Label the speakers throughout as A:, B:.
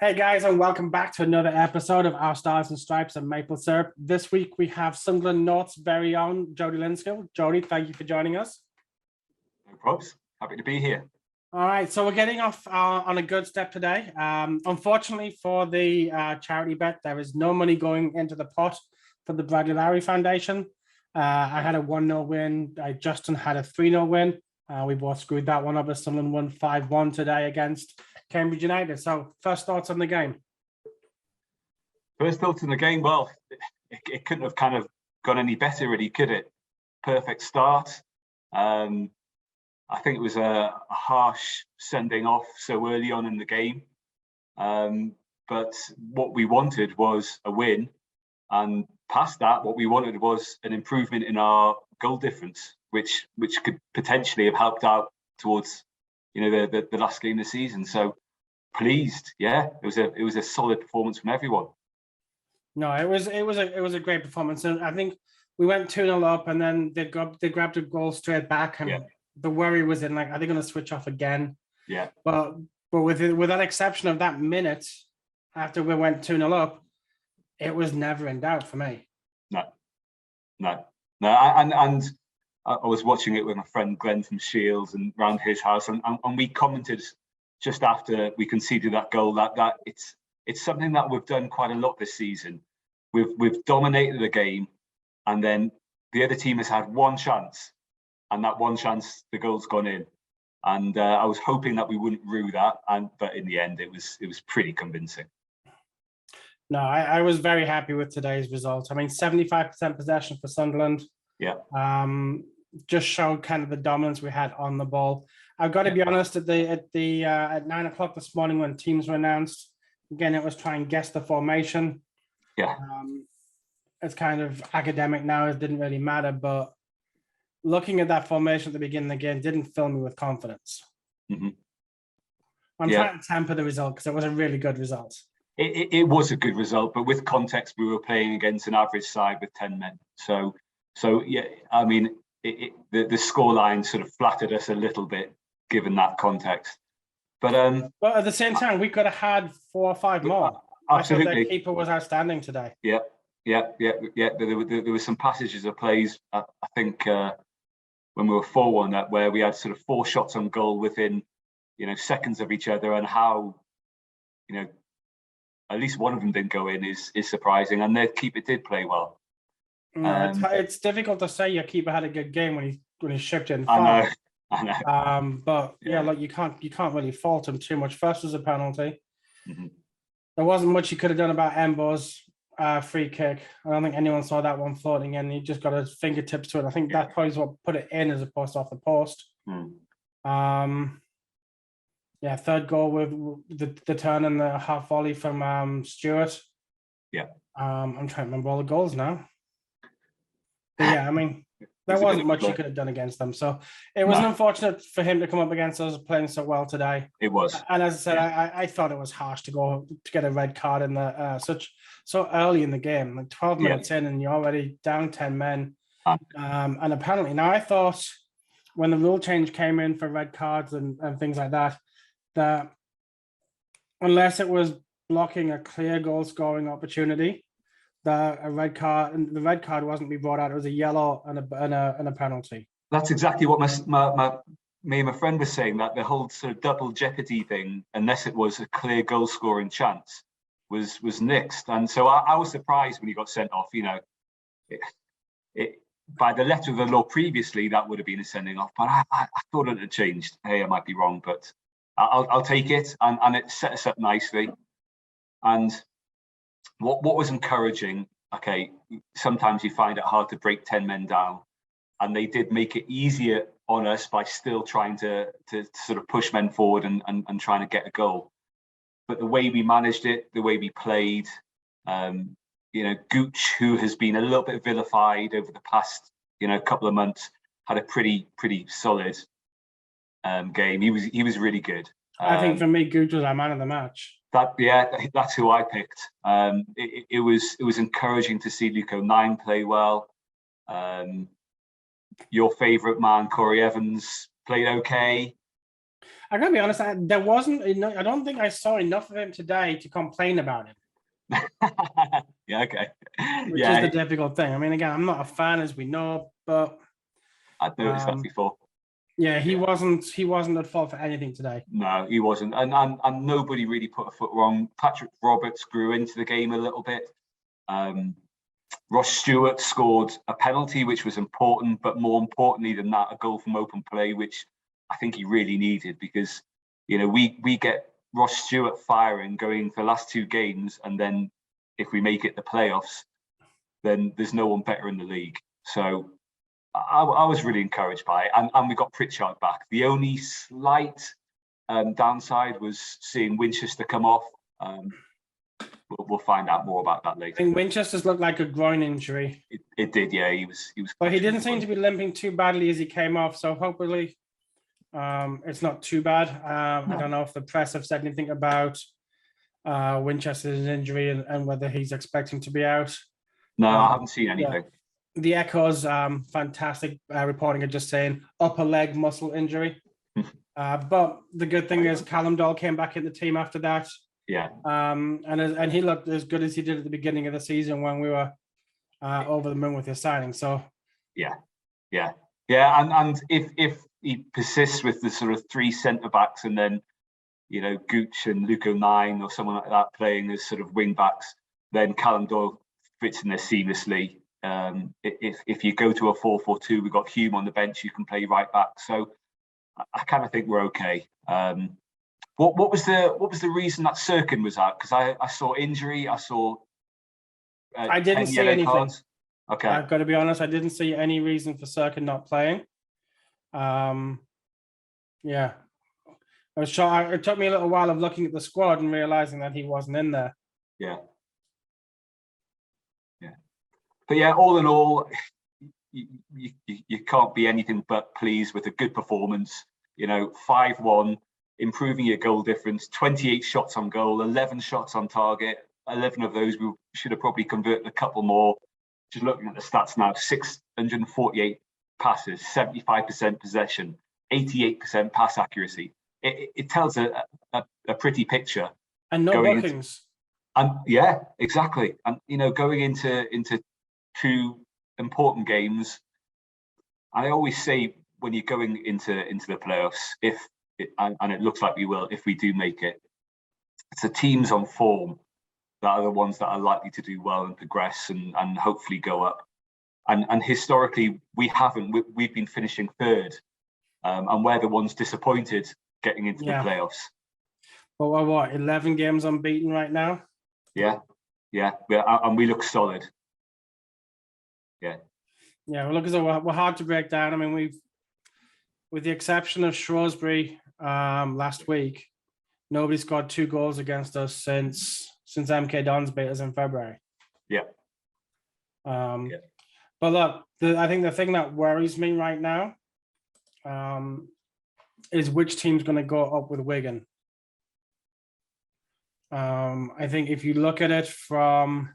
A: Hey guys, and welcome back to another episode of Our Stars and Stripes and Maple Syrup. This week we have Sunderland North's very own Jody Linskill. Jody, thank you for joining us.
B: No probs. Happy to be here.
A: All right, so we're getting off on a good step today. Unfortunately for the charity bet, there is no money going into the pot for the Bradley Lowry Foundation. I had a 1-0 win. Justin had a 3-0 win. We both screwed that one up as Sunderland won 5-1 today against Cambridge United. So first thoughts on the game?
B: First thoughts on the game, well, it couldn't have kind of gone any better really, could it? Perfect start. I think it was a harsh sending off so early on in the game. But what we wanted was a win. And past that, what we wanted was an improvement in our goal difference, which could potentially have helped out towards, the last game of the season. So pleased, yeah, it was a solid performance from everyone.
A: No, it was a great performance, and I think we went 2-0 up, and then they grabbed a goal straight back, and the worry was in, like, are they going to switch off again?
B: Yeah.
A: But with that exception of that minute after we went 2-0 up, it was never in doubt for me.
B: No. And I was watching it with my friend Glenn from Shields and round his house, and we commented just after we conceded that goal that it's something that we've done quite a lot this season. We've dominated the game, and then the other team has had one chance, and that one chance the goal's gone in. And I was hoping that we wouldn't rue that, but in the end it was pretty convincing.
A: No, I was very happy with today's result. I mean, 75% possession for Sunderland.
B: Yeah.
A: Just showed kind of the dominance we had on the ball. I've got to be honest, at 9 o'clock this morning when teams were announced, again, it was try and guess the formation.
B: Yeah.
A: It's kind of academic now. It didn't really matter, but looking at that formation at the beginning of the game didn't fill me with confidence.
B: Mm-hmm.
A: I'm trying to temper the result because it was a really good result.
B: It was a good result, but with context, we were playing against an average side with 10 men. So yeah, I mean, the scoreline sort of flattered us a little bit given that context. But
A: at the same time, we could have had 4 or 5 more.
B: Absolutely.
A: I thought the keeper was outstanding today.
B: Yeah. There were some passages of plays, I think, when we were 4-1 that where we had sort of 4 shots on goal within, seconds of each other, and how, at least one of them didn't go in is surprising, and their keeper did play well.
A: It's difficult to say your keeper had a good game when he shipped in.
B: I know.
A: But like you can't really fault him too much. First was a penalty.
B: Mm-hmm.
A: There wasn't much he could have done about Embo's free kick. I don't think anyone saw that one floating in. He just got his fingertips to it. I think that probably is what put it in as opposed to off the post. Third goal with the turn and the half volley from Stewart.
B: Yeah.
A: I'm trying to remember all the goals now. But yeah, I mean, there wasn't much he could have done against them. So it was unfortunate for him to come up against us playing so well today.
B: It was.
A: And as I said, I thought it was harsh to get a red card in so early in the game, like 12 minutes in, and you're already down 10 men. And apparently, now I thought when the rule change came in for red cards and things like that unless it was blocking a clear goal scoring opportunity, the red card wasn't be brought out. It was a yellow and a penalty. That's
B: exactly what me and my friend was saying, that the whole sort of double jeopardy thing, unless it was a clear goal scoring chance, was nixed. And so I was surprised when he got sent off. By the letter of the law previously, that would have been a sending off, but I thought it had changed. Hey, I might be wrong, but I'll take it, and it set us up nicely. And what was encouraging, sometimes you find it hard to break 10 men down, and they did make it easier on us by still trying to sort of push men forward and trying to get a goal. But the way we managed it, the way we played, Gooch, who has been a little bit vilified over the past, couple of months, had a pretty solid game. He was really good.
A: I think for me, Gooch was our man of the match.
B: That's who I picked. It was encouraging to see Luke O'Nien play well. Your favourite man, Corey Evans, played okay.
A: I gotta be honest, there wasn't. I don't think I saw enough of him today to complain about him.
B: Yeah, okay.
A: Which is the difficult thing. I mean, again, I'm not a fan, as we know, but
B: I'd noticed that before.
A: Yeah, he wasn't at fault for anything today.
B: No, he wasn't, and nobody really put a foot wrong. Patrick Roberts grew into the game a little bit. Ross Stewart scored a penalty, which was important, but more importantly than that, a goal from open play, which I think he really needed, because we get Ross Stewart firing going for the last 2 games, and then if we make it the playoffs, then there's no one better in the league. So I was really encouraged by it, and we got Pritchard back. The only slight downside was seeing Winchester come off. We'll find out more about that later.
A: I think Winchester's looked like a groin injury.
B: It did, yeah. He was.
A: But he didn't seem to be limping too badly as he came off. So hopefully, it's not too bad. I don't know if the press have said anything about Winchester's injury and whether he's expecting to be out.
B: No, I haven't seen anything.
A: Yeah. The Echo's fantastic reporting are just saying upper leg muscle injury. But the good thing is Callum Doyle came back in the team after that.
B: Yeah.
A: And he looked as good as he did at the beginning of the season when we were over the moon with his signing. So
B: yeah. And if he persists with the sort of 3 centre backs and then Gooch and Luke O'Nien or someone like that playing as sort of wing backs, then Callum Doyle fits in there seamlessly. If you go to a 4-4-2, we've got Hume on the bench, you can play right back. So I kind of think we're okay. What was the reason that Sirkin was out? Because I saw injury, I saw
A: I didn't see anything. Cards.
B: Okay,
A: I've got to be honest, I didn't see any reason for Sirkin not playing. Yeah, I was sure. It took me a little while of looking at the squad and realizing that he wasn't in there.
B: Yeah. But yeah, all in all, you can't be anything but pleased with a good performance. 5-1, improving your goal difference, 28 shots on goal, 11 shots on target. 11 of those we should have probably converted a couple more. Just looking at the stats now, 648 passes, 75% possession, 88% pass accuracy. It tells a pretty picture.
A: And no bookings.
B: And yeah, exactly. And going into 2 important games, I always say when you're going into the playoffs, and it looks like we will if we do make it, it's the teams on form that are the ones that are likely to do well and progress and hopefully go up. And historically, we haven't. We've been finishing 3rd, and we're the ones disappointed getting into the playoffs.
A: But we're what, 11 games unbeaten right now?
B: Yeah, and we look solid.
A: Yeah, well, look, as we're hard to break down. I mean, with the exception of Shrewsbury last week, nobody scored 2 goals against us since MK Dons beat us in February.
B: Yeah.
A: But look, I think the thing that worries me right now is which team's going to go up with Wigan. I think if you look at it from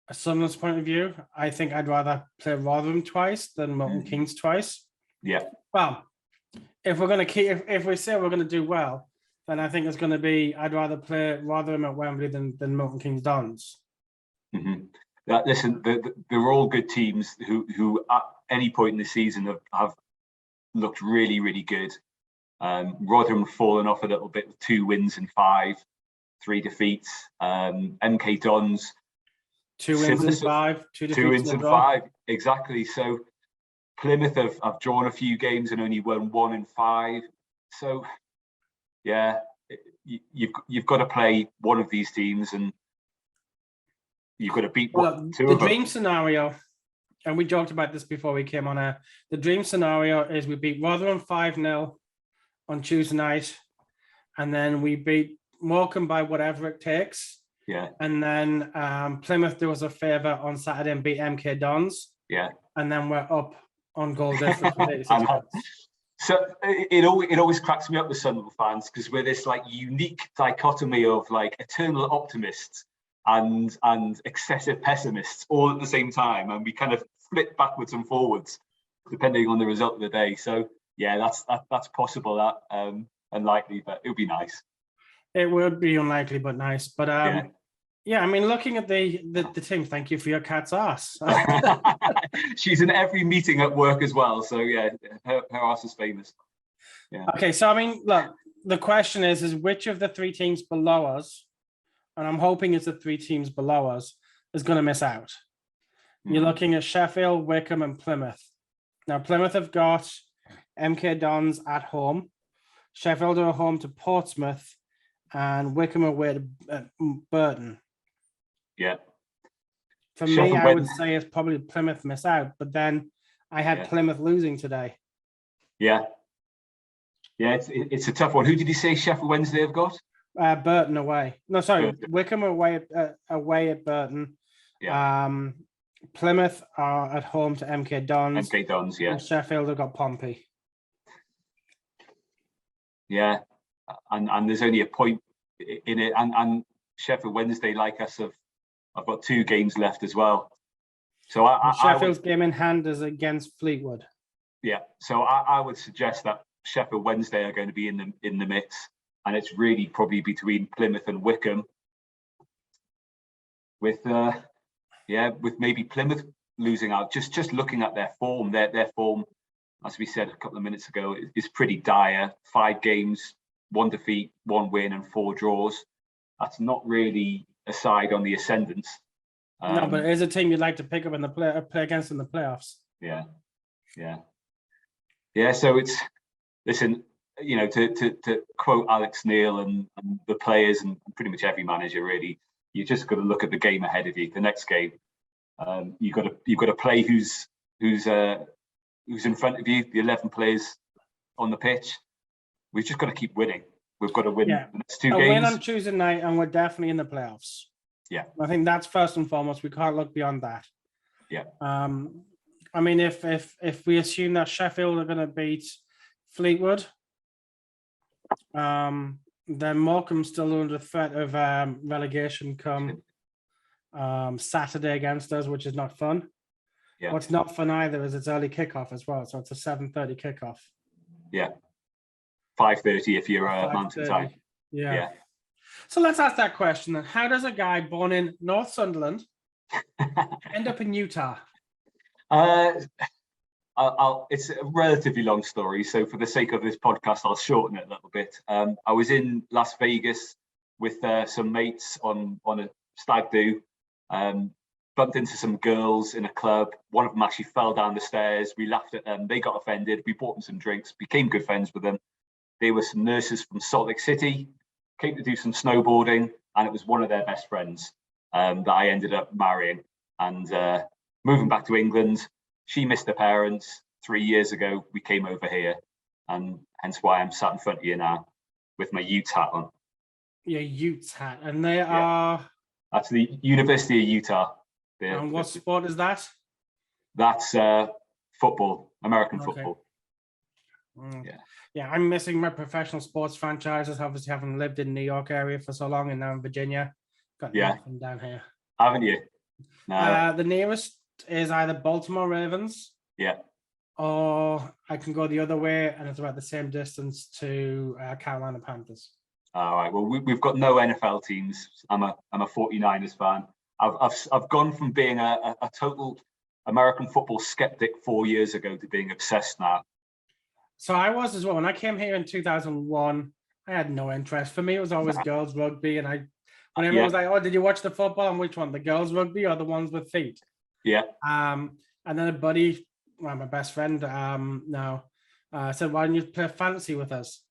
A: a Sunderland's point of view, I think I'd rather play Rotherham twice than Milton Keynes twice.
B: Yeah.
A: Well, if we're going to if we say we're going to do well, then I think it's going to be I'd rather play Rotherham at Wembley than Milton Keynes Dons.
B: Mm-hmm. Listen, they're all good teams who at any point in the season have looked really, really good. Rotherham fallen off a little bit with 2 wins and 5, 3 defeats. MK Dons,
A: 2 wins and 5, 2 defeats.
B: 2 wins and 5, exactly. So Plymouth have drawn a few games and only won 1 and 5. So yeah, you've got to play one of these teams and you've got to beat 2 of them.
A: The dream scenario, and we joked about this before we came on air, the dream scenario is we beat Rotherham 5-0 on Tuesday night, and then we beat Morecambe by whatever it takes.
B: Yeah. And
A: then Plymouth do us a favour on Saturday and beat MK Dons.
B: Yeah.
A: And then we're up on goal difference with 86 points.
B: So it always cracks me up with Sunderland fans because we're this like unique dichotomy of like eternal optimists and excessive pessimists all at the same time, and we kind of flip backwards and forwards depending on the result of the day. So Yeah, that's possible. That unlikely, but it would be nice.
A: It would be unlikely, but nice. But yeah, I mean, looking at the team, thank you for your cat's ass.
B: She's in every meeting at work as well. So yeah, her ass is famous. Yeah.
A: Okay, so I mean, look, the question is which of the three teams below us, and I'm hoping it's the three teams below us, is going to miss out. You're looking at Sheffield, Wickham, and Plymouth. Now, Plymouth have got MK Dons at home. Sheffield are home to Portsmouth, and Wickham are away to Burton.
B: Yeah.
A: For me, I would say it's probably Plymouth miss out, but then I had Plymouth losing today.
B: Yeah. Yeah, it's a tough one. Who did you say Sheffield Wednesday have got?
A: Burton away. No, sorry,
B: Burton.
A: Wickham away at Burton.
B: Yeah.
A: Plymouth are at home to MK Dons.
B: MK Dons, yeah.
A: And Sheffield have got Pompey.
B: Yeah, and there's only a point in it, and Sheffield Wednesday, like us, I've got 2 games left as well. So
A: Sheffield's game in hand is against Fleetwood.
B: Yeah, so I would suggest that Sheffield Wednesday are going to be in the mix, and it's really probably between Plymouth and Wickham. With maybe Plymouth losing out. Just looking at their form, their form, as we said a couple of minutes ago, is pretty dire. 5 games, 1 defeat, 1 win, and 4 draws. That's not really a side on the ascendant.
A: No, but it is a team you'd like to pick up in the play against in the playoffs.
B: Yeah. So it's, listen, you know, to quote Alex Neil and the players and pretty much every manager really, you just got to look at the game ahead of you. The next game, you've got to play who's in front of you. The 11 players on the pitch. We've just got to keep winning. We've got to win the next 2 games.
A: A win on Tuesday night, and we're definitely in the playoffs.
B: Yeah,
A: I think that's first and foremost. We can't look beyond that.
B: Yeah.
A: I mean, if we assume that Sheffield are going to beat Fleetwood, then Morecambe's still under threat of relegation come Saturday against us, which is not fun.
B: Yeah.
A: What's not fun either is it's early kickoff as well, so it's a 7:30 kickoff.
B: Yeah, 5:30 if you're Mountain Time.
A: Yeah. So let's ask that question then. How does a guy born in North Sunderland end up in Utah?
B: It's a relatively long story, so for the sake of this podcast, I'll shorten it a little bit. I was in Las Vegas with some mates on a stag do. Bumped into some girls in a club. One of them actually fell down the stairs. We laughed at them. They got offended. We bought them some drinks, became good friends with them. They were some nurses from Salt Lake City, came to do some snowboarding, and it was one of their best friends that I ended up marrying. And moving back to England, she missed her parents 3 years ago. We came over here, and hence why I'm sat in front of you now with my Utes hat on.
A: Your Utes hat, and they are.
B: That's the University of Utah.
A: And what sport is that?
B: That's football, American football.
A: Yeah, I'm missing my professional sports franchises. Obviously, having lived in New York area for so long and now in Virginia, got nothing down here.
B: Haven't you? No.
A: The nearest is either Baltimore Ravens.
B: Yeah.
A: Or I can go the other way, and it's about the same distance to Carolina Panthers.
B: All right. Well, we've got no NFL teams. I'm a 49ers fan. I've gone from being a total American football skeptic 4 years ago to being obsessed now.
A: So I was as well. When I came here in 2001, I had no interest. For me, it was always girls rugby, and when everyone was like, "Oh, did you watch the football? And which one, the girls rugby or the ones with feet?"
B: Yeah.
A: And then a buddy, my best friend, now said, "Why don't you play fantasy with us?"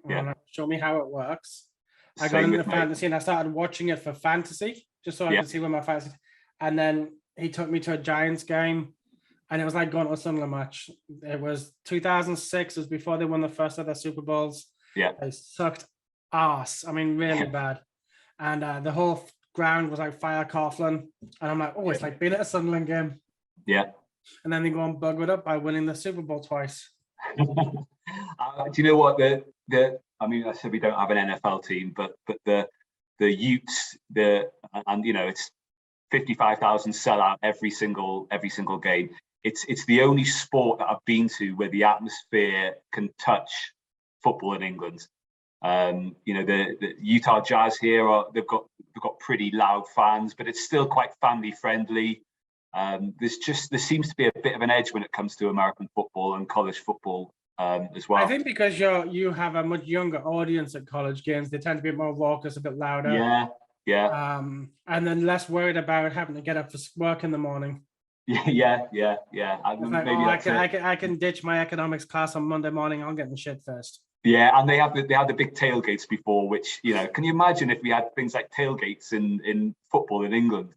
B: Yeah.
A: Show me how it works. I got into fantasy and I started watching it for fantasy, just so I could see where my fantasy. And then he took me to a Giants game, and it was like going to a Sunderland match. It was 2006. It was before they won the first of their Super Bowls.
B: Yeah,
A: they sucked ass. I mean, really bad. And the whole ground was like fire Coughlin. And I'm like, oh, it's like being at a Sunderland game.
B: Yeah.
A: And then they go and bug it up by winning the Super Bowl twice.
B: Do you know what I mean, I said we don't have an NFL team, but the Utes, and you know, it's 55,000 sellout every single game. it's the only sport that I've been to where the atmosphere can touch football in England. The Utah Jazz here they've got pretty loud fans, but it's still quite family friendly. There seems to be a bit of an edge when it comes to American football and college football as well.
A: I think because you have a much younger audience at college games, they tend to be more raucous, a bit louder.
B: Yeah.
A: And then less worried about having to get up for work in the morning.
B: Yeah.
A: I can ditch my economics class on Monday morning. I'll get in shit first.
B: Yeah, and they had the big tailgates before, which can you imagine if we had things like tailgates in football in England?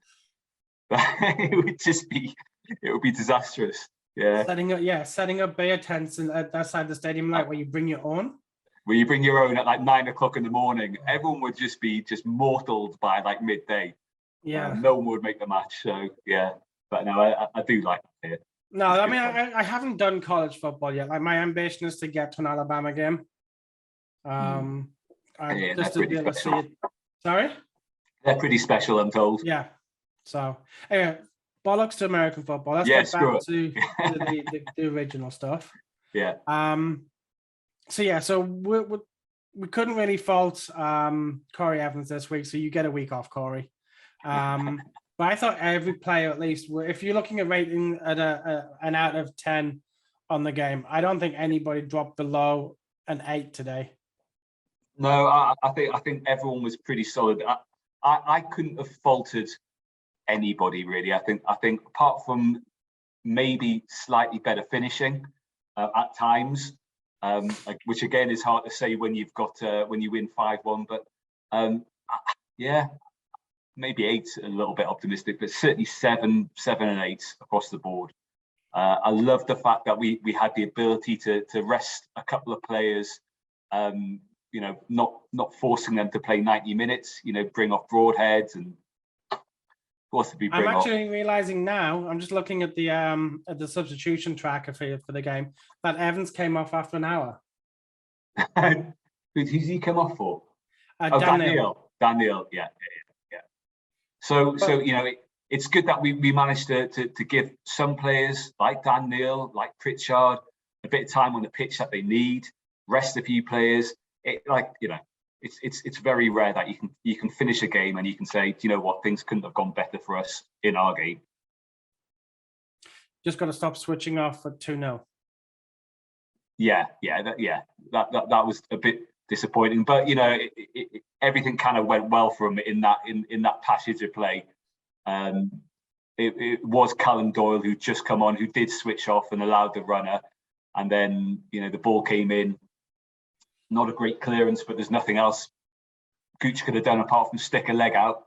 B: it would be disastrous. Yeah.
A: Setting up beer tents outside the stadium, like where you bring your own.
B: Where you bring your own at like 9 o'clock in the morning, everyone would just be mortaled by like midday.
A: Yeah.
B: No one would make the match. So yeah. But no, I do like it.
A: No, I mean, I haven't done college football yet. Like, my ambition is to get to an Alabama game. Just to be able to see it. Sorry?
B: They're pretty special, I'm told.
A: Yeah. So, anyway, bollocks to American football. Let's get back to the original stuff.
B: Yeah.
A: So we couldn't really fault Corey Evans this week, so you get a week off, Corey. But I thought every player, at least, if you're looking at rating at an out of 10 on the game, I don't think anybody dropped below an 8 today.
B: No, I think everyone was pretty solid. I couldn't have faulted anybody really. I think apart from maybe slightly better finishing at times, which again is hard to say when you've got when you win 5-1. But yeah. Maybe 8, a little bit optimistic, but certainly 7 and 8 across the board. I love the fact that we had the ability to rest a couple of players, not forcing them to play 90 minutes, bring off Broadheads and possibly bring
A: I'm actually realizing now, I'm just looking at the substitution tracker for the game, that Evans came off after an hour.
B: Who's he come off for?
A: Daniel,
B: yeah. So it's good that we managed to give some players like Dan Neil, like Pritchard, a bit of time on the pitch that they need. Rest a few players. It's very rare that you can finish a game and you can say, do you know what, things couldn't have gone better for us in our game.
A: Just got to stop switching off at 2-0.
B: That was a bit disappointing, but everything kind of went well for him in that passage of play. It was Callum Doyle who just come on, who did switch off and allowed the runner, and then the ball came in. Not a great clearance, but there's nothing else Gooch could have done apart from stick a leg out,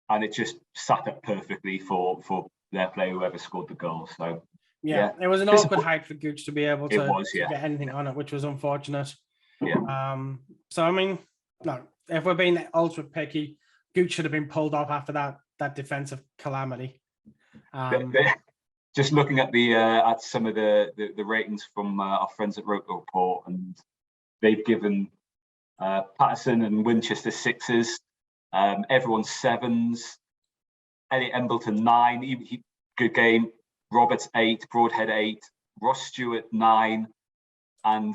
B: and it just sat up perfectly for their player, whoever scored the goal. So
A: yeah, it was an awkward height for Gooch to be able to get anything on it, which was unfortunate.
B: Yeah.
A: So I mean, no, if we're being ultra picky, Gooch should have been pulled off after that defensive calamity.
B: Just looking at at some of the ratings from our friends at Roto Report, and they've given Patterson and Winchester 6s, everyone 7s, Elliot Embleton 9, good game, Roberts 8, Broadhead 8, Ross Stewart 9, and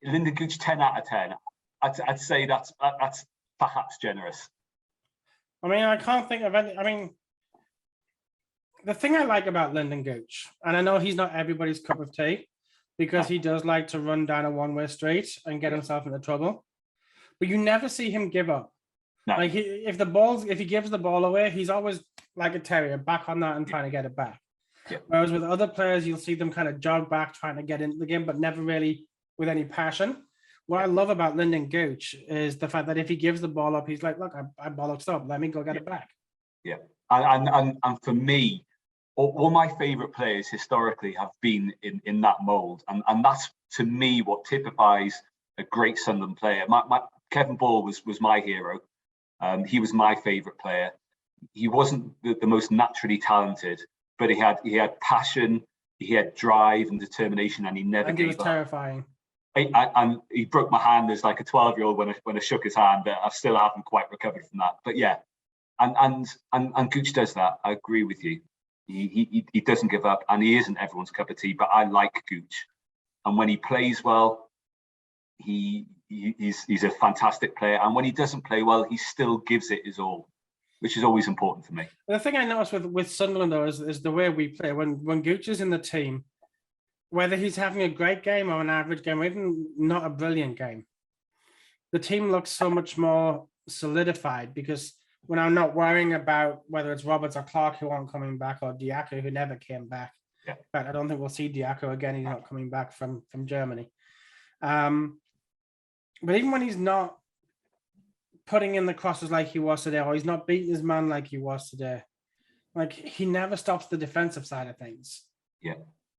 B: Lyndon Gooch 10 out of 10. I'd say that's perhaps generous.
A: I mean, I can't think of any. I mean, the thing I like about Lyndon Gooch, and I know he's not everybody's cup of tea, because he does like to run down a one-way street and get himself into trouble, but you never see him give up. No. Like if he gives the ball away, he's always like a terrier, back on that and trying to get it back. Yeah. Whereas with other players, you'll see them kind of jog back, trying to get into the game, but never really with any passion. What I love about Lyndon Gooch is the fact that if he gives the ball up, he's like, look, I bollocked up. Let me go get it back.
B: Yeah. And for me, all my favourite players historically have been in that mould. And that's, to me, what typifies a great Sunderland player. Kevin Ball was my hero. He was my favourite player. He wasn't the most naturally talented, but he had passion, he had drive and determination, and he never gave up. He was terrifying. And he broke my hand as like a 12-year-old when I shook his hand. I still haven't quite recovered from that. But yeah, and Gooch does that. I agree with you. He doesn't give up, and he isn't everyone's cup of tea. But I like Gooch, and when he plays well, he's a fantastic player. And when he doesn't play well, he still gives it his all, which is always important for me.
A: The thing I noticed with Sunderland though is the way we play. When Gooch is in the team, whether he's having a great game or an average game, or even not a brilliant game, the team looks so much more solidified, because when I'm not worrying about whether it's Roberts or Clark who aren't coming back, or Diaco who never came back.
B: Yeah.
A: But I don't think we'll see Diaco again. He's not coming back from Germany. But even when he's not putting in the crosses like he was today, or he's not beating his man like he was today, like he never stops the defensive side of things.
B: Yeah.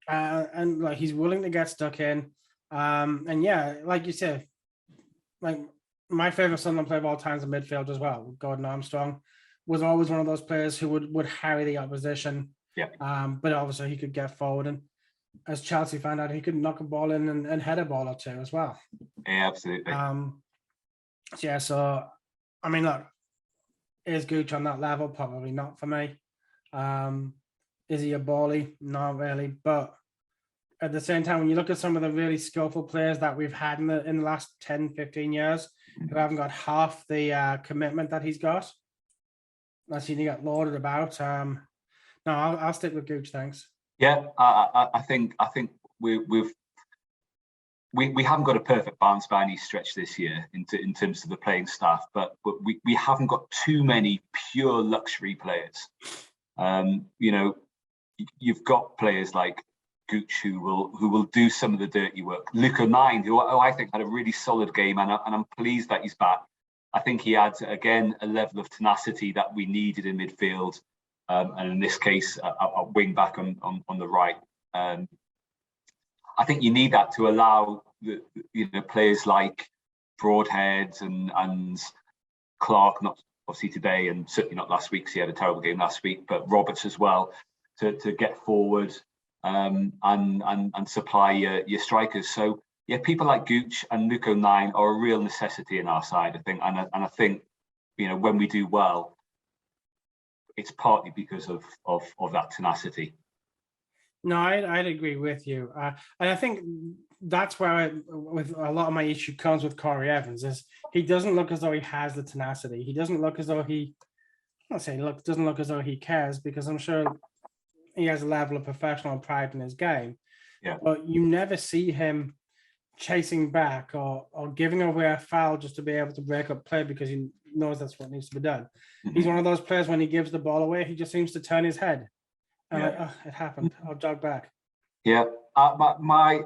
A: And like he's willing to get stuck in. And yeah, like you said, like my favorite Sunderland player of all times in midfield as well, Gordon Armstrong, was always one of those players who would harry the opposition.
B: Yeah.
A: But obviously he could get forward, and as Chelsea found out, he could knock a ball in and head a ball or two as well.
B: Yeah, absolutely.
A: So I mean, look, is Gooch on that level? Probably not for me. Is he a bally? Not really. But at the same time, when you look at some of the really skillful players that we've had in the last 10, 15 years, who haven't got half the commitment that he's got, I've seen he got lauded about. No, I'll stick with Gooch, thanks.
B: Yeah, I think we haven't got a perfect balance by any stretch this year in terms of the playing staff, but we haven't got too many pure luxury players. You've got players like Gooch who will do some of the dirty work. Luca 9, who I think had a really solid game, and I'm pleased that he's back. I think he adds again a level of tenacity that we needed in midfield, and in this case, a wing back on the right. I think you need that to allow players like Broadhead and Clark, not obviously today and certainly not last week, because he had a terrible game last week, but Roberts as well, to get forward and supply your strikers. So yeah, people like Gooch and Luco 9 are a real necessity in our side, I think, and I think when we do well, it's partly because of that tenacity.
A: No, I'd agree with you, and I think that's where with a lot of my issue comes with Corey Evans, is he doesn't look as though he has the tenacity. He doesn't look as though doesn't look as though he cares, because I'm sure he has a level of professional pride in his game.
B: Yeah.
A: But you never see him chasing back or giving away a foul just to be able to break up play because he knows that's what needs to be done. Mm-hmm. He's one of those players, when he gives the ball away, he just seems to turn his head. And it happened. I'll jog back.
B: Yeah, my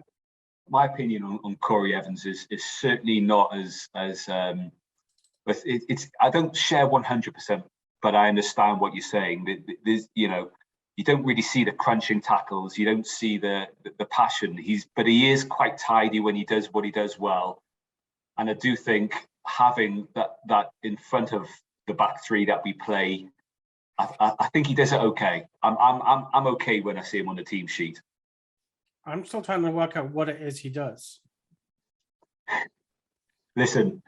B: opinion on Corey Evans is certainly not as it's. I don't share 100%, but I understand what you're saying. There's you don't really see the crunching tackles. You don't see the passion. But he is quite tidy when he does what he does well. And I do think having that in front of the back three that we play, I think he does it okay. I'm okay when I see him on the team sheet.
A: I'm still trying to work out what it is he does.
B: Listen,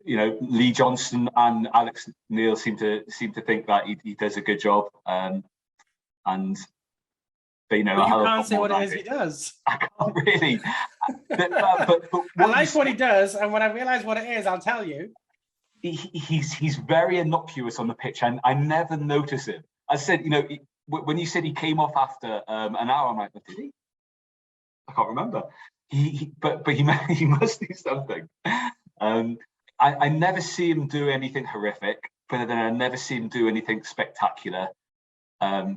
B: Lee Johnston and Alex Neil seem to think that he does a good job, and they know.
A: But you can't say what it is he does.
B: I can't really. but
A: I like what he does, and when I realise what it is, I'll tell you.
B: He's very innocuous on the pitch, and I never notice him. I said, when you said he came off after an hour, I'm like, did he? I can't remember. But he must do something. I never see him do anything horrific, but then I never see him do anything spectacular.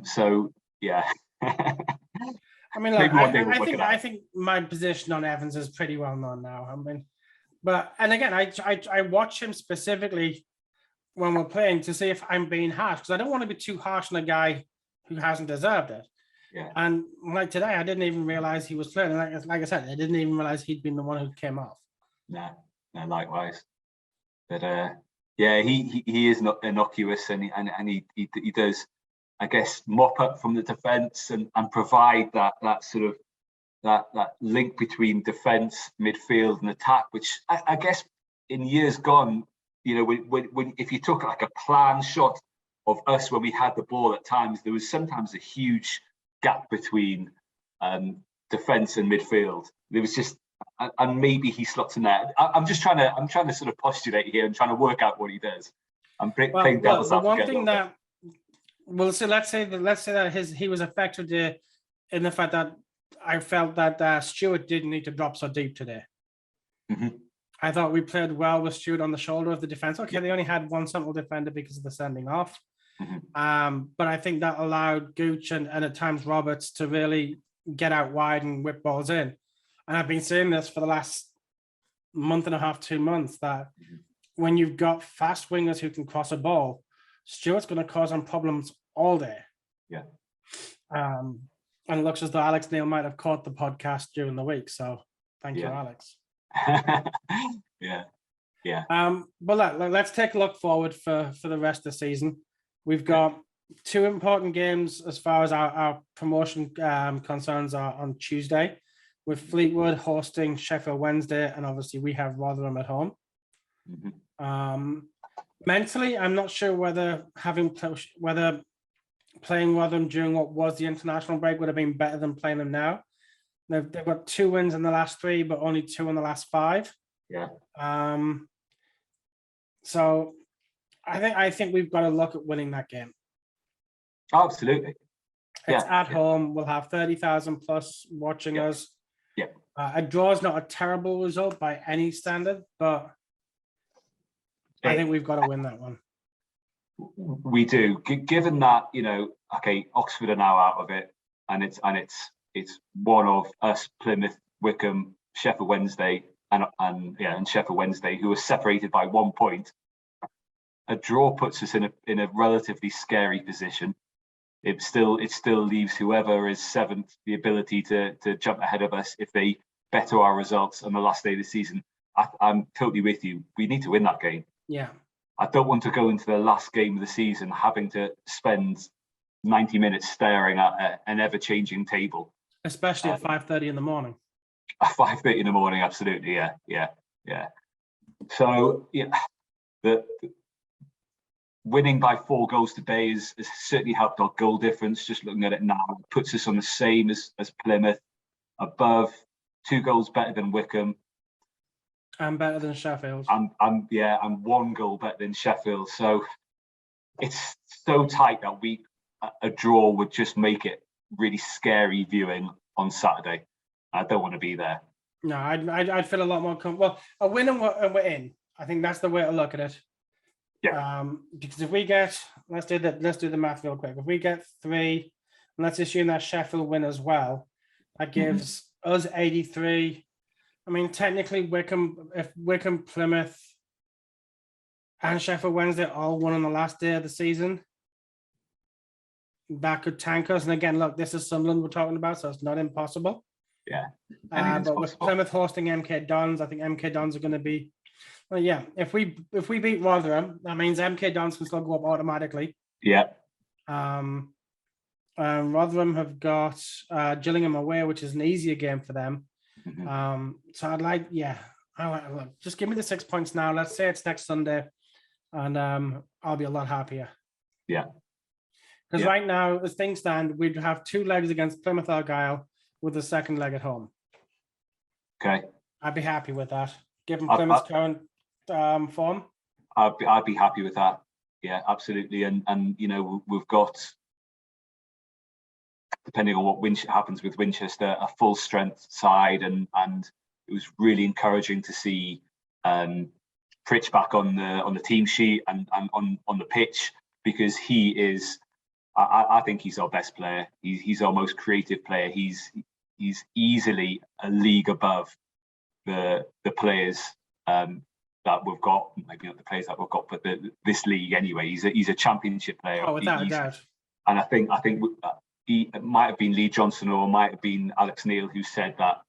B: So yeah.
A: I mean, look, I think my position on Evans is pretty well known now. I mean, and again, I watch him specifically when we're playing to see if I'm being harsh, because I don't want to be too harsh on a guy who hasn't deserved it.
B: Yeah.
A: And like today, I didn't even realize he was playing. Like I said, I didn't even realize he'd been the one who came off.
B: No, likewise. But yeah, he is not innocuous, and he does, I guess, mop up from the defence and provide that sort of that link between defence, midfield, and attack, which I guess in years gone, when if you took like a planned shot us when we had the ball at times. There was sometimes a huge gap between defence and midfield. There was just, and maybe he slots in there. I'm trying to sort of postulate here and trying to work out what he does. I'm playing devil's advocate.
A: The one thing that, well, so let's say that he was affected in the fact that I felt that Stewart didn't need to drop so deep today. I thought we played well with Stewart on the shoulder of the defence. Okay, they only had one central defender because of the sending off. But I think that allowed Gooch and at times Roberts to really get out wide and whip balls in. And I've been saying this for the last month and a half, 2 months, that when you've got fast wingers who can cross a ball, Stewart's going to cause them problems all day.
B: Yeah.
A: And it looks as though Alex Neil might have caught the podcast during the week. So thank you, Alex.
B: Yeah.
A: But let's take a look forward for the rest of the season. We've got 2 important games as far as our promotion concerns are on Tuesday, with Fleetwood hosting Sheffield Wednesday, and obviously we have Rotherham at home. Mentally, I'm not sure whether playing Rotherham during what was the international break would have been better than playing them now. They've got 2 wins in the last 3, but only 2 in the last 5.
B: Yeah.
A: So I think we've got to look at winning that game.
B: Absolutely.
A: It's at home. We'll have 30,000 plus watching us.
B: Yeah.
A: A draw is not a terrible result by any standard, but I think we've got to win that one.
B: We do. Given that, okay, Oxford are now out of it, and it's one of us, Plymouth, Wycombe, Sheffield Wednesday, and Sheffield Wednesday, who are separated by 1 point. A draw puts us in a relatively scary position. It still leaves whoever is 7th the ability to jump ahead of us if they better our results on the last day of the season. I'm totally with you. We need to win that game.
A: Yeah.
B: I don't want to go into the last game of the season having to spend 90 minutes staring at an ever-changing table.
A: Especially at 5:30 in the morning.
B: At 5:30 in the morning, absolutely, yeah. So, the winning by 4 goals today has certainly helped our goal difference. Just looking at it now, it puts us on the same as Plymouth, above, 2 goals better than Wycombe.
A: And better than Sheffield.
B: And 1 goal better than Sheffield. So it's so tight that a draw would just make it really scary viewing on Saturday. I don't want to be there.
A: No, I'd feel a lot more comfortable. A win and we're in. I think that's the way to look at it.
B: Yeah.
A: Because if we get, let's do the math real quick. If we get 3, and let's assume that Sheffield win as well, that gives us 83. I mean, technically, Wycombe, Plymouth, and Sheffield Wednesday all won on the last day of the season, that could tank us. And again, look, this is Sunderland we're talking about, so it's not impossible.
B: Yeah.
A: But with Plymouth hosting MK Dons, I think MK Dons are going to be. Well, yeah. If we beat Rotherham, that means MK Dons can still go up automatically.
B: Yeah.
A: Rotherham have got Gillingham away, which is an easier game for them. So I'd like, just give me the 6 points now. Let's say it's next Sunday, and I'll be a lot happier.
B: Yeah.
A: Because right now, as things stand, we'd have 2 legs against Plymouth Argyle with the 2nd leg at home.
B: Okay.
A: I'd be happy with that. Given Plymouth's current form.
B: I'd be happy with that. Yeah, absolutely. And we've got, depending on what happens with Winchester, a full strength side, and it was really encouraging to see Pritch back on the team sheet and on the pitch, because he is, I think he's our best player. He's our most creative player. He's easily a league above the players that we've got. Maybe not the players that we've got, but this league anyway. He's a championship player.
A: Oh, without a doubt.
B: And I think it might have been Lee Johnson or it might have been Alex Neil who said that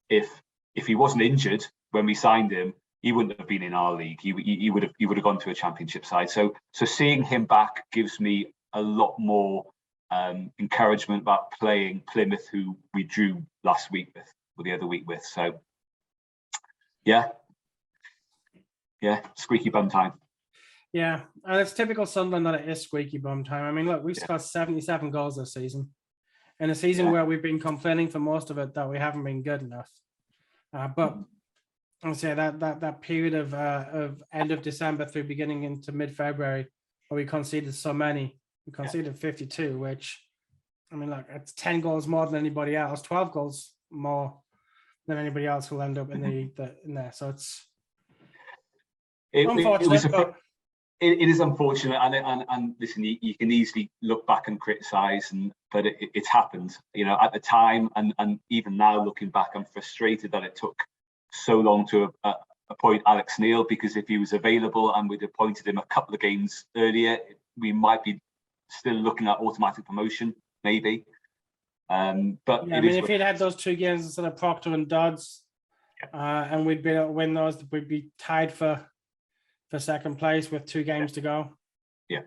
B: if he wasn't injured when we signed him, he wouldn't have been in our league. He would have gone to a championship side. So seeing him back gives me a lot more encouragement about playing Plymouth, who we drew last week with, or the other week with. So yeah, squeaky bum time.
A: Yeah, and it's typical Sunderland that it is squeaky bum time. I mean, look, we've scored 77 goals this season, in a season where we've been complaining for most of it that we haven't been good enough. But I'll say that period of end of December through beginning into mid-February, where we conceded so many, we conceded 52, which, I mean, look, it's 10 goals more than anybody else, 12 goals more than anybody else will end up in in there. So it's unfortunate.
B: It is unfortunate, and listen, you can easily look back and criticise, but it's happened. You know, at the time, and even now looking back, I'm frustrated that it took so long to appoint Alex Neil, because if he was available and we'd appointed him a couple of games earlier, we might be still looking at automatic promotion, maybe. But
A: yeah, I mean, if he'd had those 2 games instead of Proctor and Dodds, and we'd been able to win those, we'd be tied for second place with 2 games to go.
B: Yeah,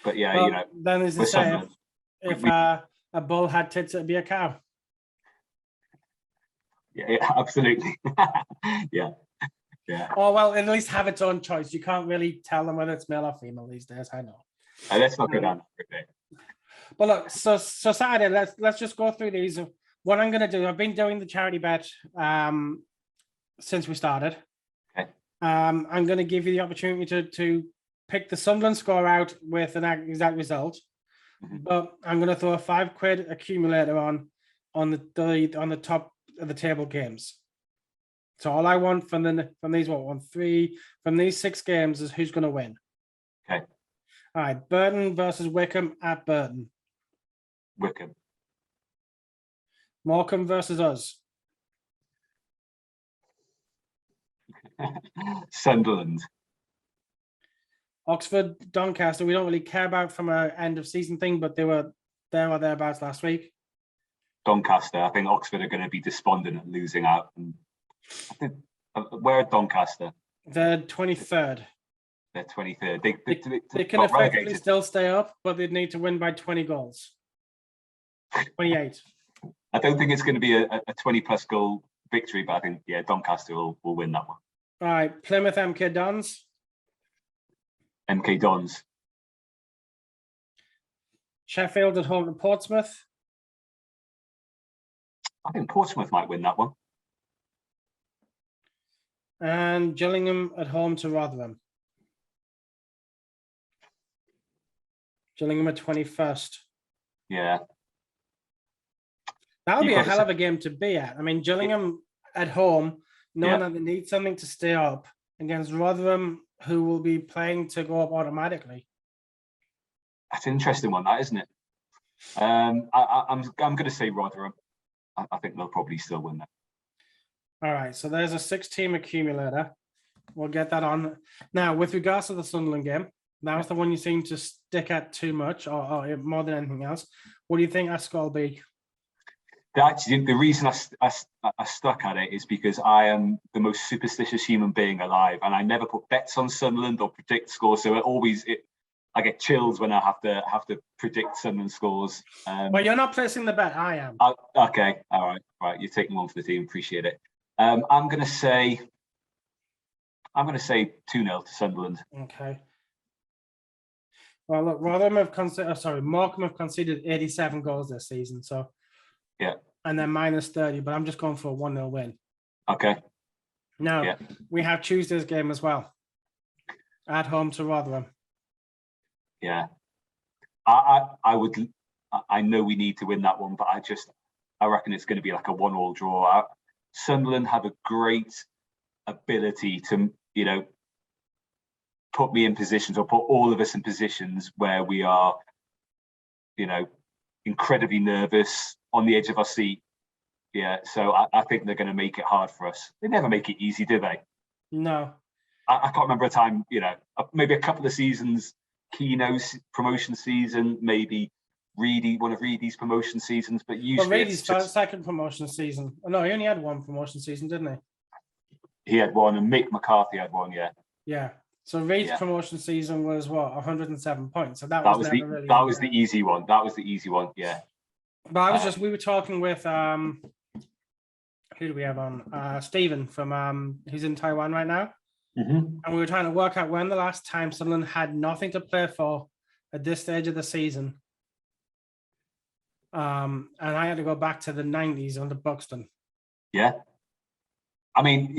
B: but yeah,
A: well,
B: you know,
A: then as they say, if a bull had tits, it'd be a cow.
B: Yeah, absolutely. yeah.
A: Oh well, at least have its own choice. You can't really tell them whether it's male or female these days. I know.
B: Let's not go down that route.
A: But look, so Saturday, let's just go through these. What I'm going to do, I've been doing the charity bet since we started. Okay. I'm going to give you the opportunity to pick the Sunderland score out with an exact result, but I'm going to throw a £5 accumulator on the top of the table games. So all I want from these 6 games is who's going to win.
B: Okay.
A: All right, Burton versus Wickham at Burton.
B: Wickham.
A: Morecambe versus us.
B: Sunderland.
A: Oxford, Doncaster. We don't really care about from an end of season thing, but they were there or thereabouts last week.
B: Doncaster. I think Oxford are going to be despondent at losing out. And where are Doncaster?
A: They're 23rd.
B: They're 23rd.
A: They can effectively still stay up, but they'd need to win by 20 goals. 28.
B: I don't think it's going to be a 20-plus goal victory, but I think, Doncaster will win that one.
A: All right, Plymouth, MK Dons.
B: MK Dons.
A: Sheffield at home to Portsmouth.
B: I think Portsmouth might win that one.
A: And Gillingham at home to Rotherham. Gillingham at 21st.
B: Yeah.
A: That would be a hell of a game to be at. I mean, Gillingham at home, knowing that they need something to stay up against Rotherham, who will be playing to go up automatically.
B: That's an interesting one, that, isn't it? I'm going to say Rotherham. I think they'll probably still win that.
A: All right, so there's a 6-team accumulator. We'll get that on. Now, with regards to the Sunderland game, that was the one you seem to stick at too much, or more than anything else. What do you think our score will be?
B: Actually, the reason I stuck at it is because I am the most superstitious human being alive, and I never put bets on Sunderland or predict scores. So I get chills when I have to predict Sunderland scores.
A: Well, you're not placing the bet. I am.
B: Okay, all right. You're taking one for the team. Appreciate it. I'm going to say 2-0 to Sunderland.
A: Okay. Well, look, Morecambe have conceded 87 goals this season, so
B: yeah,
A: and then minus 30. But I'm just going for a 1-0 win.
B: Okay.
A: Now we have Tuesday's game as well, at home to Rotherham.
B: Yeah, I know we need to win that one, but I reckon it's going to be like a 1-1 draw. Sunderland have a great ability to, put me in positions, or put all of us in positions where we are, incredibly nervous, on the edge of our seat. Yeah, so I think they're going to make it hard for us. They never make it easy, do they?
A: No.
B: I can't remember a time, maybe a couple of seasons, Keno's promotion season, maybe one of Reedy's promotion seasons, but usually
A: Reedy's second promotion season. Oh, no, he only had one promotion season, didn't he?
B: He had one, and Mick McCarthy had one. Yeah.
A: So Reedy's promotion season was 107 points. So that was
B: the easy one. That was the easy one. Yeah.
A: But we were talking with who do we have on? Stephen from he's in Taiwan right now.
B: Mhm.
A: And we were trying to work out when the last time Sunderland had nothing to play for at this stage of the season. And I had to go back to the 90s under Buxton.
B: Yeah. I mean,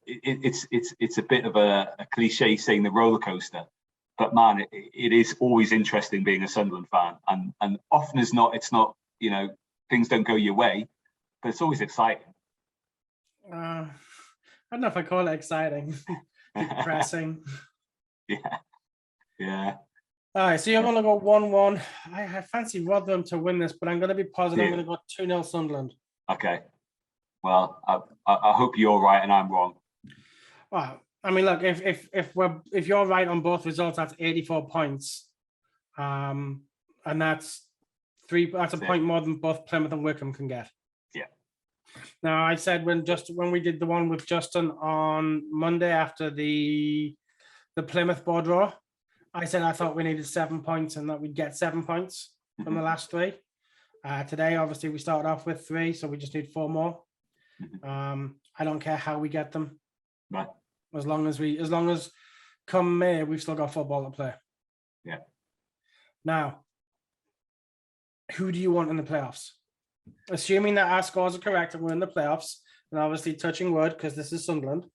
B: it's a bit of a cliche saying the roller coaster, but man, it is always interesting being a Sunderland fan, and often as not, it's not, things don't go your way, but it's always exciting.
A: I don't know if I call it exciting. Depressing.
B: Yeah.
A: All right, so you're going to go 1-1. I fancy Rotherham to win this, but I'm going to be positive. I'm going to go 2-0 Sunderland.
B: Okay. Well, I hope you're right and I'm wrong.
A: Well, I mean, look, if you're right on both results, that's 84 points, and that's a point more than both Plymouth and Wickham can get.
B: Yeah.
A: Now, I said when we did the one with Justin on Monday after the Plymouth board draw, I said I thought we needed 7 points and that we'd get 7 points from the last three. Today, obviously, we started off with 3, so we just need 4 more. I don't care how we get them.
B: Right.
A: As long as come May, we've still got football to play.
B: Yeah.
A: Now, who do you want in the playoffs? Assuming that our scores are correct and we're in the playoffs, and obviously touching wood because this is Sunderland,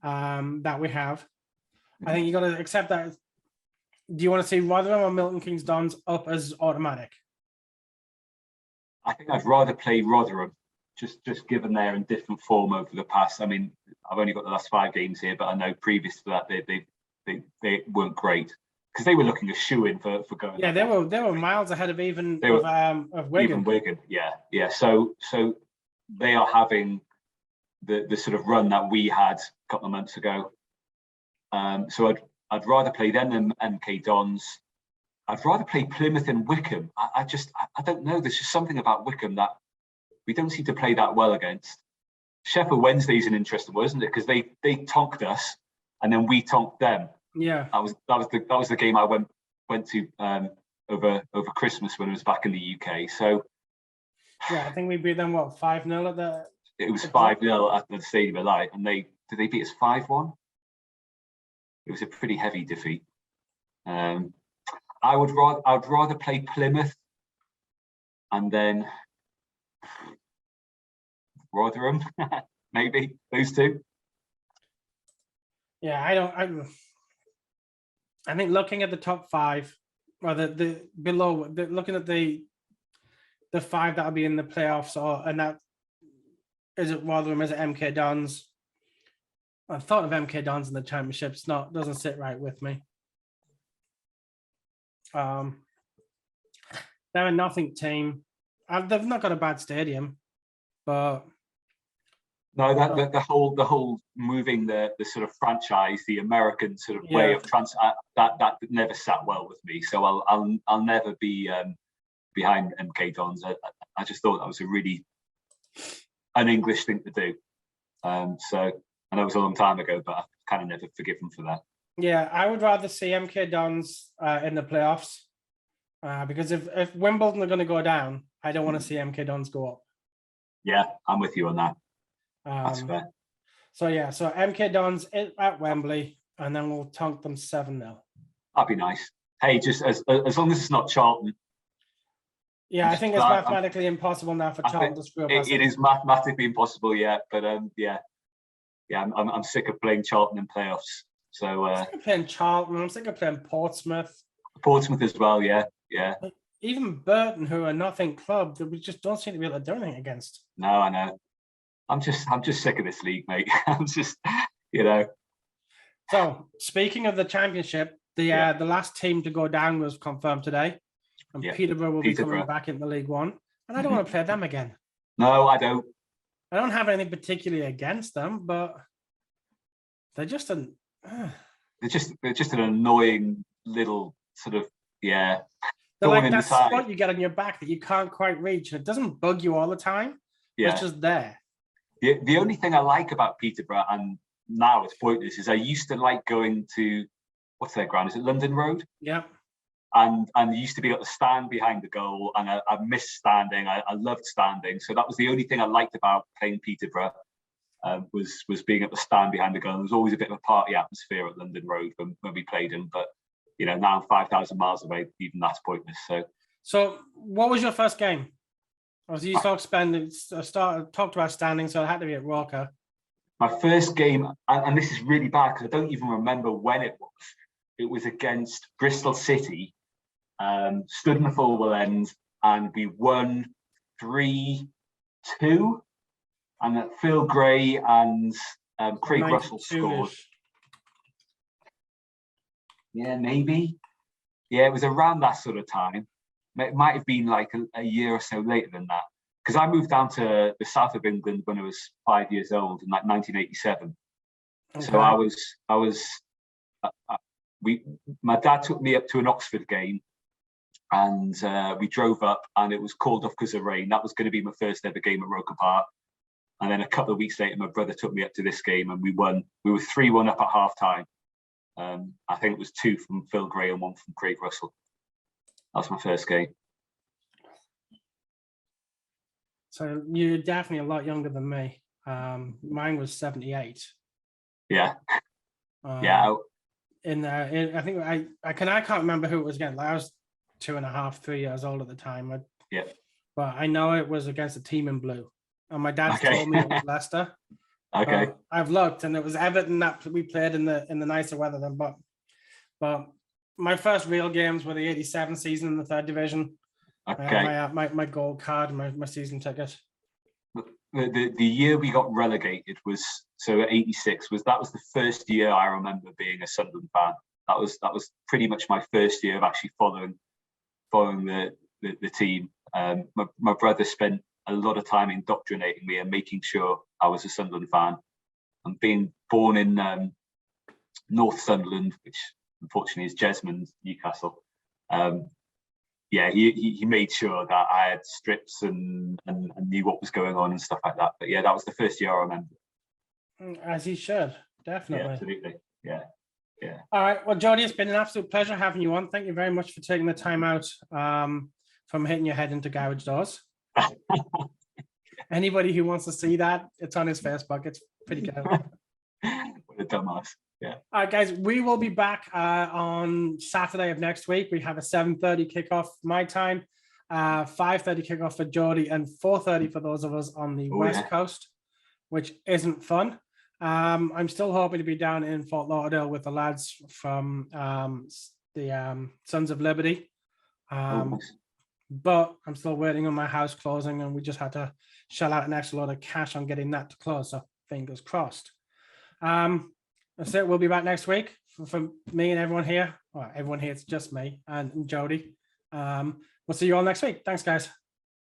A: that we have. I think you got to accept that. Do you want to see Rotherham or Milton Keynes Dons up as automatic?
B: I think I'd rather play Rotherham, just given they're in different form over the past. I mean, I've only got the last 5 games here, but I know previous to that they weren't great because they were looking a shoe-in for going.
A: Yeah, they were miles ahead of Wigan.
B: Even Wigan, yeah. So they are having the sort of run that we had a couple of months ago. So I'd rather play them than MK Dons. I'd rather play Plymouth and Wickham. I don't know. There's just something about Wickham that we don't seem to play that well against. Sheffield Wednesday's an interesting one, isn't it? Because they tonked us and then we tonked them.
A: Yeah.
B: That was the game I went to over Christmas when I was back in the UK. So
A: yeah, I think we beat them 5-0 at the.
B: It was 5-0 at the Stadium of Light, and did they beat us 5-1? It was a pretty heavy defeat. I'd rather play Plymouth and then Rotherham, maybe those two.
A: Yeah, I think looking at the top 5, or the below, looking at the 5 that'll be in the playoffs, and that is it Rotherham, is it MK Dons? I thought of MK Dons in the championship. Doesn't sit right with me. They're a nothing team. They've not got a bad stadium, but
B: no, the whole moving the sort of franchise, the American sort of way of that never sat well with me. So I'll never be behind MK Dons. I just thought that was a really un-English thing to do. So I know it was a long time ago, but I kind of never forgive them for that.
A: Yeah, I would rather see MK Dons in the playoffs because if Wimbledon are going to go down, I don't want to see MK Dons go up.
B: Yeah, I'm with you on that. That's fair.
A: So MK Dons at Wembley, and then we'll tonk them 7-0.
B: That'd be nice. Hey, just as long as it's not Charlton.
A: Yeah, I think it's mathematically impossible now for Charlton to screw up.
B: It is mathematically impossible, yeah. But I'm sick of playing Charlton in playoffs. So
A: I'm sick of playing Charlton. I'm sick of playing Portsmouth.
B: Portsmouth as well, yeah.
A: Even Burton, who are nothing club, that we just don't seem to be able to do anything against.
B: No, I know. I'm just sick of this league, mate. I'm just,
A: So speaking of the championship, the last team to go down was confirmed today, and Peterborough will be coming back into League One, and I don't want to play them again.
B: No, I don't.
A: I don't have anything particularly against them, but they're just an.
B: They're just an annoying little sort of
A: They're like that spot you get on your back that you can't quite reach, and it doesn't bug you all the time. Yeah. It's just there.
B: The only thing I like about Peterborough, and now it's pointless, is I used to like going to, what's their ground? Is it London Road?
A: Yeah.
B: And used to be able to stand behind the goal, and I missed standing. I loved standing, so that was the only thing I liked about playing Peterborough. was being at the stand behind the goal. There was always a bit of a party atmosphere at London Road when we played him, but now 5,000 miles away, even that's pointless.
A: So what was your first game? Obviously, you talked about standing, so it had to be at Walker.
B: My first game, and this is really bad because I don't even remember when it was. It was against Bristol City, stood in the forward end, and we won 3-2. And Phil Gray and Craig Russell scored. Yeah, maybe. Yeah, it was around that sort of time. It might have been like a year or so later than that, because I moved down to the south of England when I was 5 years old in like 1987. Okay. So my dad took me up to an Oxford game, and we drove up, and it was called off because of rain. That was going to be my first ever game at Roker Park. And then a couple of weeks later, my brother took me up to this game, and we won. We were 3-1 up at half time. I think it was 2 from Phil Gray and 1 from Craig Russell. That's my first game.
A: So you're definitely a lot younger than me. Mine was 78.
B: Yeah. Yeah.
A: I think I can't remember who it was against. Like I was 2.5, 3 years old at the time.
B: Yeah.
A: But I know it was against a team in blue, and my dad told me it was Leicester.
B: Okay.
A: I've looked, and it was Everton that we played in the nicer weather then. But my first real games were the '87 season in the 3rd division.
B: Okay.
A: My gold card, my season ticket.
B: The year we got relegated was '86 was the first year I remember being a Sunderland fan. That was pretty much my first year of actually following the team. My brother spent a lot of time indoctrinating me and making sure I was a Sunderland fan. And being born in North Sunderland, which unfortunately is Jesmond, Newcastle. He made sure that I had strips and knew what was going on and stuff like that. But yeah, that was the first year I remember.
A: As he should, definitely.
B: Yeah, absolutely. Yeah. Yeah.
A: All right. Well, Jody, it's been an absolute pleasure having you on. Thank you very much for taking the time out from hitting your head into garage doors. Anybody who wants to see that, it's on his Facebook. It's pretty good.
B: What a dumbass. Yeah.
A: All right, guys, we will be back on Saturday of next week. We have a 7:30 kickoff my time, 5:30 kickoff for Jody, and 4:30 for those of us on the West Coast, which isn't fun. I'm still hoping to be down in Fort Lauderdale with the lads from the Sons of Liberty. But I'm still waiting on my house closing, and we just had to shell out an extra lot of cash on getting that to close. So fingers crossed. That's it. We'll be back next week for me and everyone here. Well, everyone here, it's just me and Jody. We'll see you all next week. Thanks, guys.